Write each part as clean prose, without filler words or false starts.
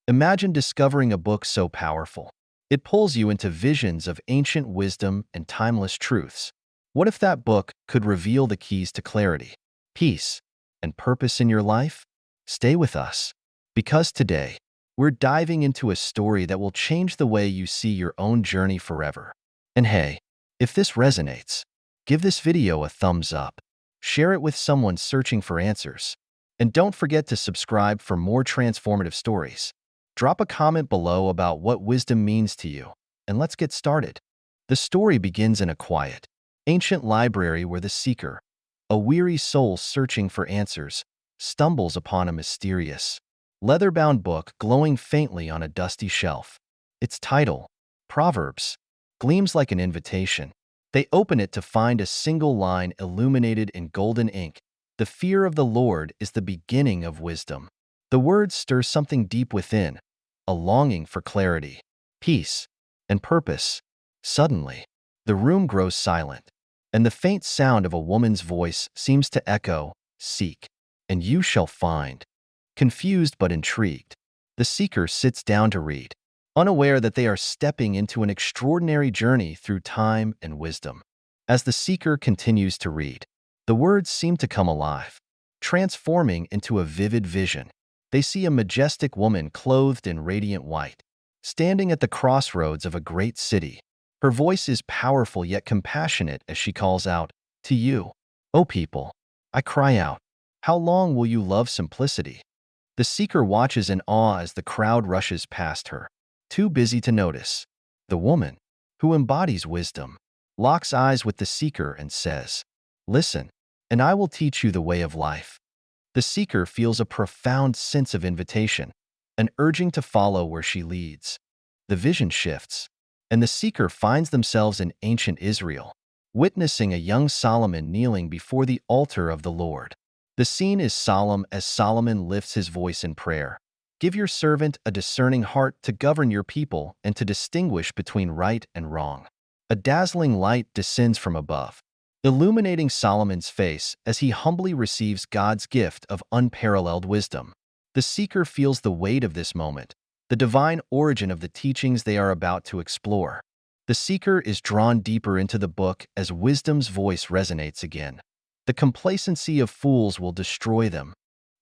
Imagine discovering a book so powerful. It pulls you into visions of ancient wisdom and timeless truths. What if that book could reveal the keys to clarity, peace, and purpose in your life? Stay with us, because today, we're diving into a story that will change the way you see your own journey forever. And hey, if this resonates, give this video a thumbs up, share it with someone searching for answers, and don't forget to subscribe for more transformative stories. Drop a comment below about what wisdom means to you, and let's get started. The story begins in a quiet, ancient library where the seeker, a weary soul searching for answers, stumbles upon a mysterious, leather-bound book glowing faintly on a dusty shelf. Its title, Proverbs, gleams like an invitation. They open it to find a single line illuminated in golden ink. The fear of the Lord is the beginning of wisdom. The words stir something deep within, a longing for clarity, peace, and purpose. Suddenly, the room grows silent, and the faint sound of a woman's voice seems to echo, "Seek, and you shall find." Confused but intrigued, the seeker sits down to read, unaware that they are stepping into an extraordinary journey through time and wisdom. As the seeker continues to read, the words seem to come alive, transforming into a vivid vision. They see a majestic woman clothed in radiant white, standing at the crossroads of a great city. Her voice is powerful yet compassionate as she calls out, "To you, O people, I cry out, how long will you love simplicity?" The seeker watches in awe as the crowd rushes past her, too busy to notice. The woman, who embodies wisdom, locks eyes with the seeker and says, "Listen, and I will teach you the way of life." The seeker feels a profound sense of invitation, an urging to follow where she leads. The vision shifts, and the seeker finds themselves in ancient Israel, witnessing a young Solomon kneeling before the altar of the Lord. The scene is solemn as Solomon lifts his voice in prayer. "Give your servant a discerning heart to govern your people and to distinguish between right and wrong." A dazzling light descends from above, illuminating Solomon's face as he humbly receives God's gift of unparalleled wisdom. The seeker feels the weight of this moment, the divine origin of the teachings they are about to explore. The seeker is drawn deeper into the book as wisdom's voice resonates again. "The complacency of fools will destroy them."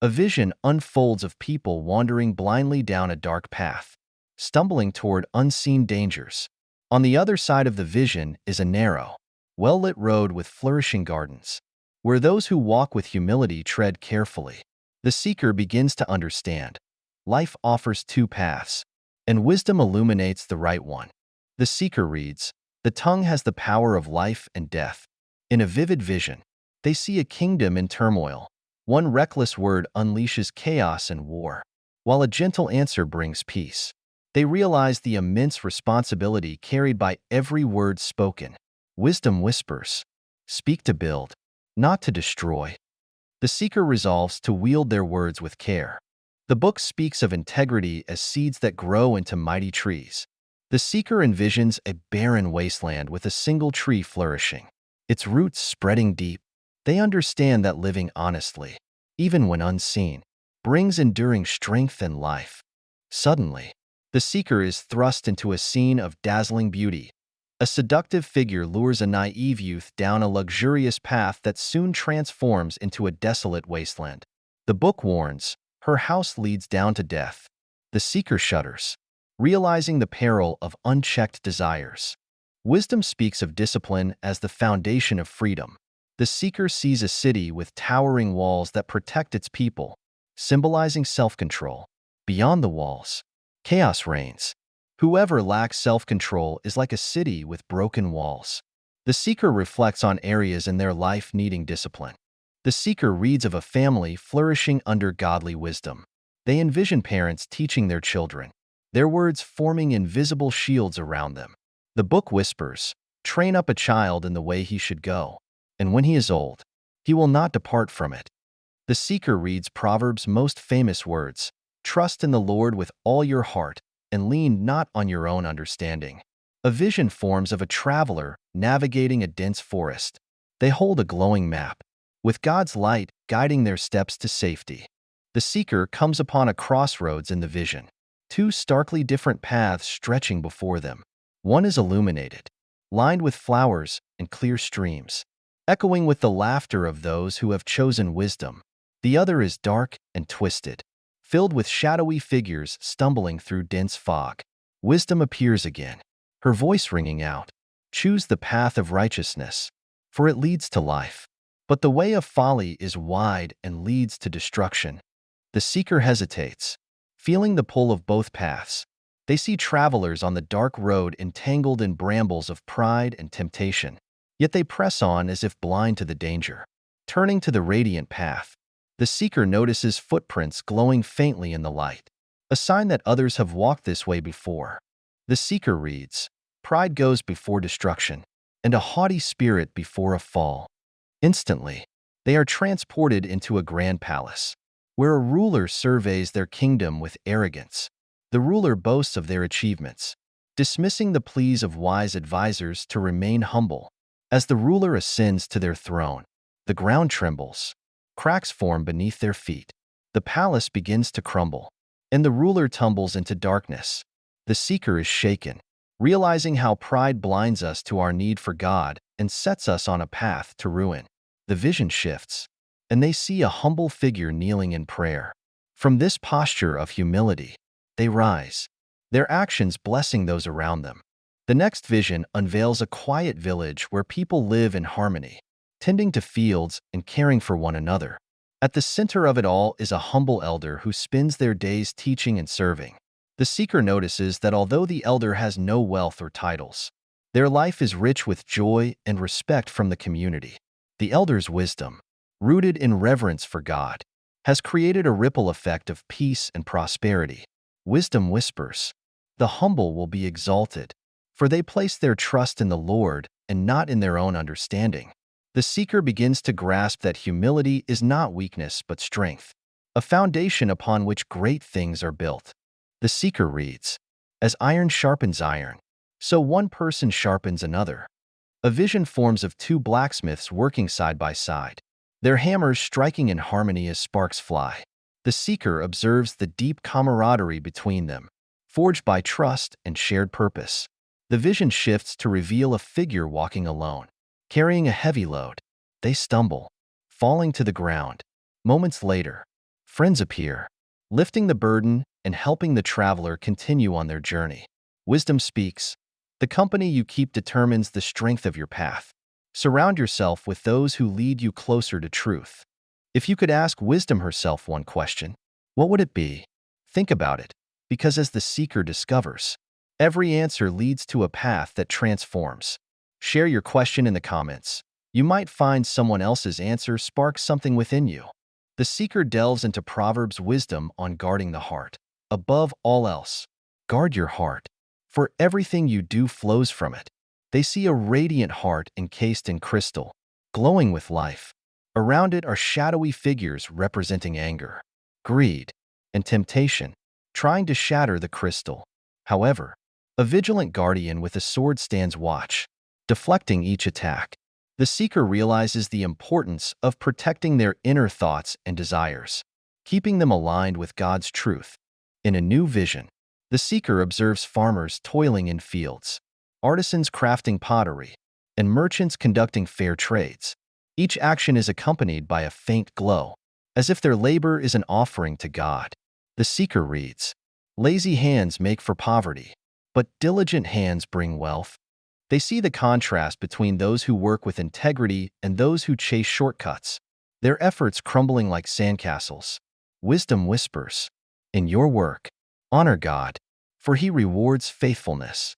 A vision unfolds of people wandering blindly down a dark path, stumbling toward unseen dangers. On the other side of the vision is a narrow, well-lit road with flourishing gardens, where those who walk with humility tread carefully. The seeker begins to understand. Life offers two paths, and wisdom illuminates the right one. The seeker reads, "The tongue has the power of life and death." In a vivid vision, they see a kingdom in turmoil. One reckless word unleashes chaos and war, while a gentle answer brings peace. They realize the immense responsibility carried by every word spoken. Wisdom whispers, "Speak to build, not to destroy." The seeker resolves to wield their words with care. The book speaks of integrity as seeds that grow into mighty trees. The seeker envisions a barren wasteland with a single tree flourishing, its roots spreading deep. They understand that living honestly, even when unseen, brings enduring strength and life. Suddenly, the seeker is thrust into a scene of dazzling beauty. A seductive figure lures a naive youth down a luxurious path that soon transforms into a desolate wasteland. The book warns, her house leads down to death. The seeker shudders, realizing the peril of unchecked desires. Wisdom speaks of discipline as the foundation of freedom. The seeker sees a city with towering walls that protect its people, symbolizing self-control. Beyond the walls, chaos reigns. Whoever lacks self-control is like a city with broken walls. The seeker reflects on areas in their life needing discipline. The seeker reads of a family flourishing under godly wisdom. They envision parents teaching their children, their words forming invisible shields around them. The book whispers, "Train up a child in the way he should go, and when he is old, he will not depart from it." The seeker reads Proverbs' most famous words, "Trust in the Lord with all your heart, and lean not on your own understanding." A vision forms of a traveler navigating a dense forest. They hold a glowing map, with God's light guiding their steps to safety. The seeker comes upon a crossroads in the vision. two starkly different paths stretching before them. One is illuminated, lined with flowers and clear streams, echoing with the laughter of those who have chosen wisdom. The other is dark and twisted, filled with shadowy figures stumbling through dense fog. Wisdom appears again, her voice ringing out, "Choose the path of righteousness, for it leads to life. But the way of folly is wide and leads to destruction." The seeker hesitates, feeling the pull of both paths. They see travelers on the dark road entangled in brambles of pride and temptation. Yet they press on as if blind to the danger. Turning to the radiant path, the seeker notices footprints glowing faintly in the light, a sign that others have walked this way before. The seeker reads, "Pride goes before destruction, and a haughty spirit before a fall." Instantly, they are transported into a grand palace, where a ruler surveys their kingdom with arrogance. The ruler boasts of their achievements, dismissing the pleas of wise advisors to remain humble. As the ruler ascends to their throne, the ground trembles, cracks form beneath their feet. The palace begins to crumble, and the ruler tumbles into darkness. The seeker is shaken, realizing how pride blinds us to our need for God and sets us on a path to ruin. The vision shifts, and they see a humble figure kneeling in prayer. From this posture of humility, they rise, their actions blessing those around them. The next vision unveils a quiet village where people live in harmony, tending to fields and caring for one another. At the center of it all is a humble elder who spends their days teaching and serving. The seeker notices that although the elder has no wealth or titles, their life is rich with joy and respect from the community. The elder's wisdom, rooted in reverence for God, has created a ripple effect of peace and prosperity. Wisdom whispers, "The humble will be exalted, for they place their trust in the Lord and not in their own understanding." The seeker begins to grasp that humility is not weakness but strength, a foundation upon which great things are built. The seeker reads, "As iron sharpens iron, so one person sharpens another." A vision forms of two blacksmiths working side by side, their hammers striking in harmony as sparks fly. The seeker observes the deep camaraderie between them, forged by trust and shared purpose. The vision shifts to reveal a figure walking alone, carrying a heavy load. They stumble, falling to the ground. Moments later, friends appear, lifting the burden and helping the traveler continue on their journey. Wisdom speaks, "The company you keep determines the strength of your path. Surround yourself with those who lead you closer to truth." If you could ask wisdom herself one question, what would it be? Think about it, because as the seeker discovers, every answer leads to a path that transforms. Share your question in the comments. You might find someone else's answer sparks something within you. The seeker delves into Proverbs' wisdom on guarding the heart. Above all else, guard your heart, for everything you do flows from it. They see a radiant heart encased in crystal, glowing with life. Around it are shadowy figures representing anger, greed, and temptation, trying to shatter the crystal. However, a vigilant guardian with a sword stands watch, deflecting each attack. The seeker realizes the importance of protecting their inner thoughts and desires, keeping them aligned with God's truth. In a new vision, the seeker observes farmers toiling in fields, artisans crafting pottery, and merchants conducting fair trades. Each action is accompanied by a faint glow, as if their labor is an offering to God. The seeker reads, "Lazy hands make for poverty, but diligent hands bring wealth." They see the contrast between those who work with integrity and those who chase shortcuts, their efforts crumbling like sandcastles. Wisdom whispers, "In your work, honor God, for He rewards faithfulness."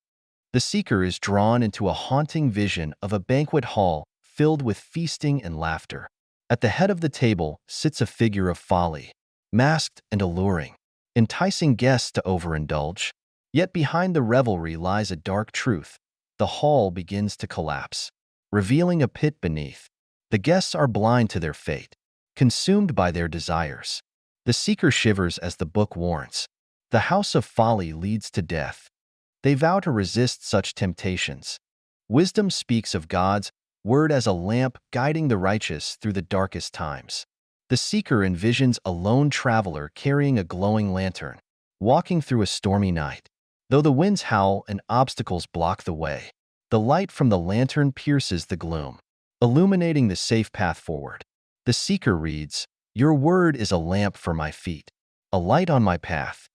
The seeker is drawn into a haunting vision of a banquet hall filled with feasting and laughter. At the head of the table sits a figure of folly, masked and alluring, enticing guests to overindulge. Yet behind the revelry lies a dark truth. The hall begins to collapse, revealing a pit beneath. The guests are blind to their fate, consumed by their desires. The seeker shivers as the book warns. The house of folly leads to death. They vow to resist such temptations. Wisdom speaks of God's word as a lamp guiding the righteous through the darkest times. The seeker envisions a lone traveler carrying a glowing lantern, walking through a stormy night. Though the winds howl and obstacles block the way, the light from the lantern pierces the gloom, illuminating the safe path forward. The seeker reads, "Your word is a lamp for my feet, a light on my path."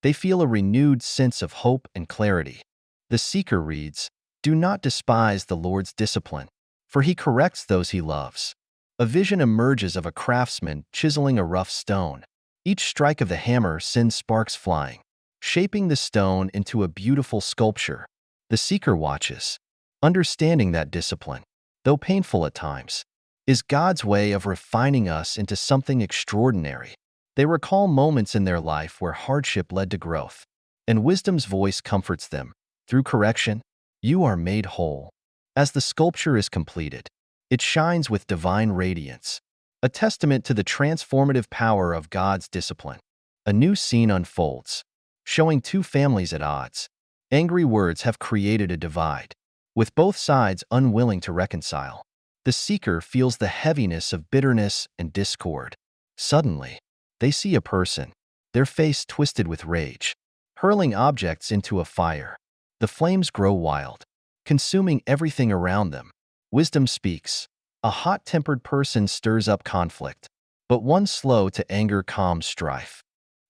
They feel a renewed sense of hope and clarity. The seeker reads, "Do not despise the Lord's discipline, for he corrects those he loves." A vision emerges of a craftsman chiseling a rough stone. Each strike of the hammer sends sparks flying, shaping the stone into a beautiful sculpture. The seeker watches, understanding that discipline, though painful at times, is God's way of refining us into something extraordinary. They recall moments in their life where hardship led to growth, and wisdom's voice comforts them. Through correction, you are made whole. As the sculpture is completed, it shines with divine radiance, a testament to the transformative power of God's discipline. A new scene unfolds, showing two families at odds. Angry words have created a divide, with both sides unwilling to reconcile. The seeker feels the heaviness of bitterness and discord. Suddenly, they see a person, their face twisted with rage, hurling objects into a fire. The flames grow wild, consuming everything around them. Wisdom speaks. A hot-tempered person stirs up conflict, but one slow to anger calms strife.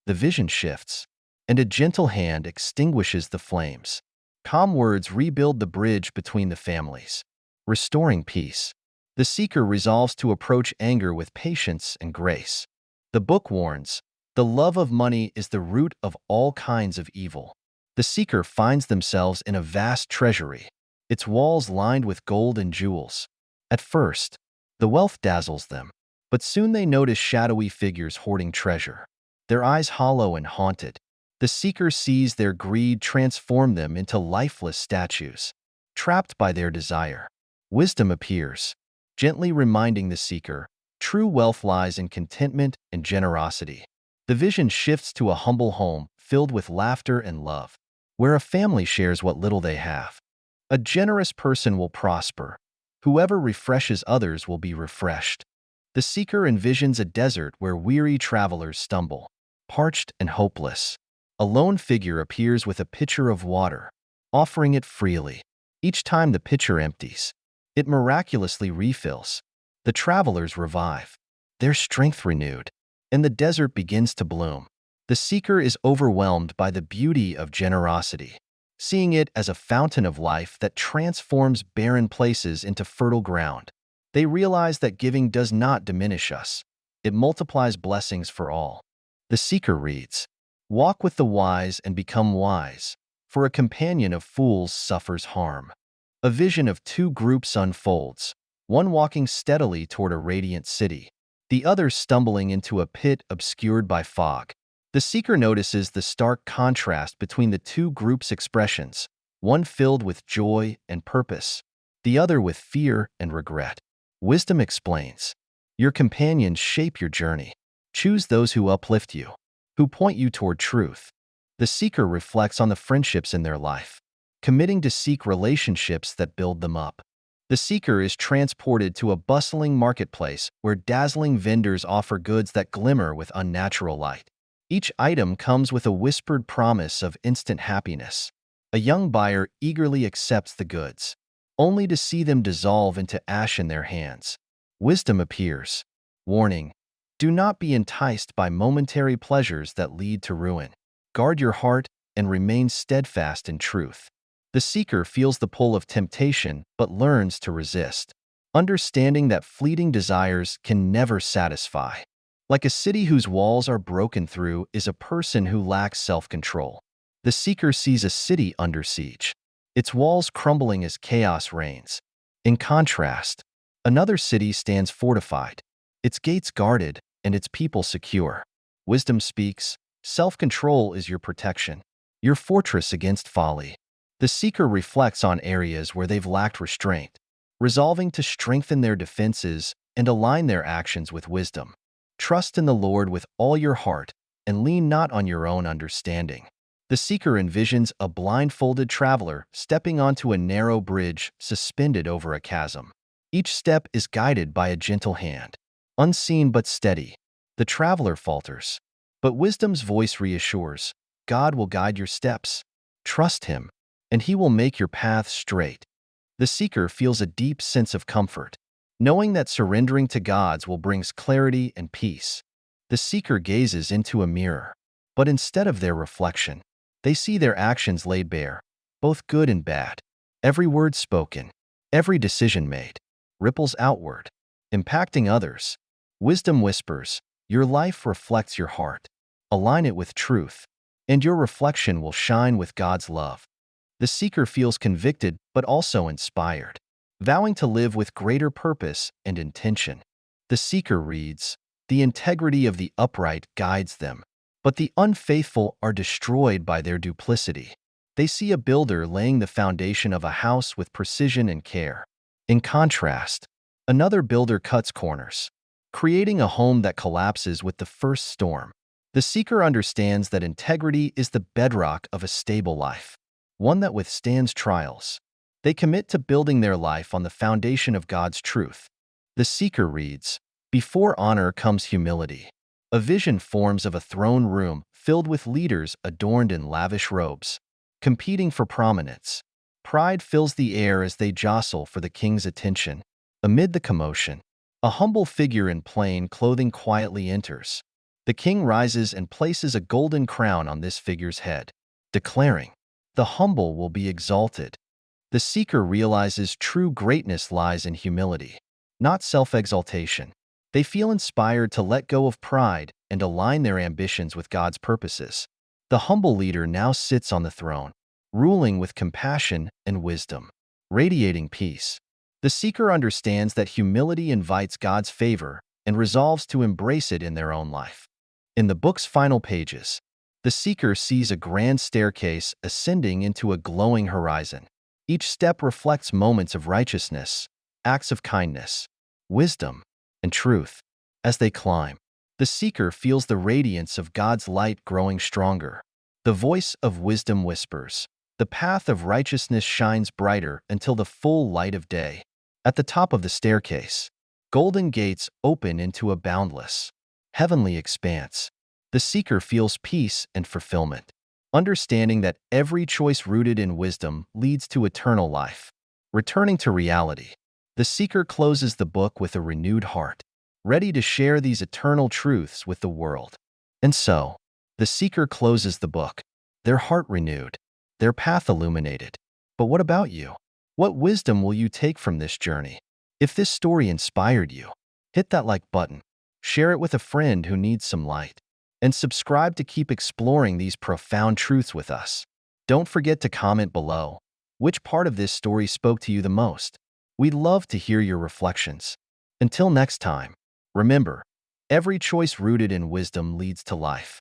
The vision shifts, and a gentle hand extinguishes the flames. Calm words rebuild the bridge between the families, restoring peace. The seeker resolves to approach anger with patience and grace. The book warns, the love of money is the root of all kinds of evil. The seeker finds themselves in a vast treasury, its walls lined with gold and jewels. At first, the wealth dazzles them, but soon they notice shadowy figures hoarding treasure, their eyes hollow and haunted. The seeker sees their greed transform them into lifeless statues, trapped by their desire. Wisdom appears, gently reminding the seeker, true wealth lies in contentment and generosity. The vision shifts to a humble home filled with laughter and love, where a family shares what little they have. A generous person will prosper. Whoever refreshes others will be refreshed. The seeker envisions a desert where weary travelers stumble, parched and hopeless. A lone figure appears with a pitcher of water, offering it freely. Each time the pitcher empties, it miraculously refills. The travelers revive, their strength renewed, and the desert begins to bloom. The seeker is overwhelmed by the beauty of generosity, seeing it as a fountain of life that transforms barren places into fertile ground. They realize that giving does not diminish us. It multiplies blessings for all. The seeker reads, "Walk with the wise and become wise, for a companion of fools suffers harm." A vision of two groups unfolds, one walking steadily toward a radiant city, the other stumbling into a pit obscured by fog. The seeker notices the stark contrast between the two groups' expressions, one filled with joy and purpose, the other with fear and regret. Wisdom explains, your companions shape your journey. Choose those who uplift you, who point you toward truth. The seeker reflects on the friendships in their life, committing to seek relationships that build them up. The seeker is transported to a bustling marketplace where dazzling vendors offer goods that glimmer with unnatural light. Each item comes with a whispered promise of instant happiness. A young buyer eagerly accepts the goods, only to see them dissolve into ash in their hands. Wisdom appears, warning, do not be enticed by momentary pleasures that lead to ruin. Guard your heart and remain steadfast in truth. The seeker feels the pull of temptation but learns to resist, understanding that fleeting desires can never satisfy. Like a city whose walls are broken through is a person who lacks self-control. The seeker sees a city under siege, its walls crumbling as chaos reigns. In contrast, another city stands fortified, its gates guarded and its people secure. Wisdom speaks, self-control is your protection, your fortress against folly. The seeker reflects on areas where they've lacked restraint, resolving to strengthen their defenses and align their actions with wisdom. Trust in the Lord with all your heart and lean not on your own understanding. The seeker envisions a blindfolded traveler stepping onto a narrow bridge suspended over a chasm. Each step is guided by a gentle hand, unseen but steady. The traveler falters, but wisdom's voice reassures, God will guide your steps. Trust Him, and He will make your path straight. The seeker feels a deep sense of comfort, knowing that surrendering to God's will brings clarity and peace. The seeker gazes into a mirror, but instead of their reflection, they see their actions laid bare, both good and bad. Every word spoken, every decision made, ripples outward, impacting others. Wisdom whispers, your life reflects your heart. Align it with truth, and your reflection will shine with God's love. The seeker feels convicted but also inspired, vowing to live with greater purpose and intention. The seeker reads, the integrity of the upright guides them, but the unfaithful are destroyed by their duplicity. They see a builder laying the foundation of a house with precision and care. In contrast, another builder cuts corners, creating a home that collapses with the first storm. The seeker understands that integrity is the bedrock of a stable life, one that withstands trials. They commit to building their life on the foundation of God's truth. The seeker reads, before honor comes humility. A vision forms of a throne room filled with leaders adorned in lavish robes, competing for prominence. Pride fills the air as they jostle for the king's attention. Amid the commotion, a humble figure in plain clothing quietly enters. The king rises and places a golden crown on this figure's head, declaring, the humble will be exalted. The seeker realizes true greatness lies in humility, not self-exaltation. They feel inspired to let go of pride and align their ambitions with God's purposes. The humble leader now sits on the throne, ruling with compassion and wisdom, radiating peace. The seeker understands that humility invites God's favor and resolves to embrace it in their own life. In the book's final pages, the seeker sees a grand staircase ascending into a glowing horizon. Each step reflects moments of righteousness, acts of kindness, wisdom, and truth. As they climb, the seeker feels the radiance of God's light growing stronger. The voice of wisdom whispers, the path of righteousness shines brighter until the full light of day. At the top of the staircase, golden gates open into a boundless, heavenly expanse. The seeker feels peace and fulfillment, understanding that every choice rooted in wisdom leads to eternal life. Returning to reality, the seeker closes the book with a renewed heart, ready to share these eternal truths with the world. And so, the seeker closes the book, their heart renewed, their path illuminated. But what about you? What wisdom will you take from this journey? If this story inspired you, hit that like button, share it with a friend who needs some light, and subscribe to keep exploring these profound truths with us. Don't forget to comment below which part of this story spoke to you the most. We'd love to hear your reflections. Until next time, remember, every choice rooted in wisdom leads to life.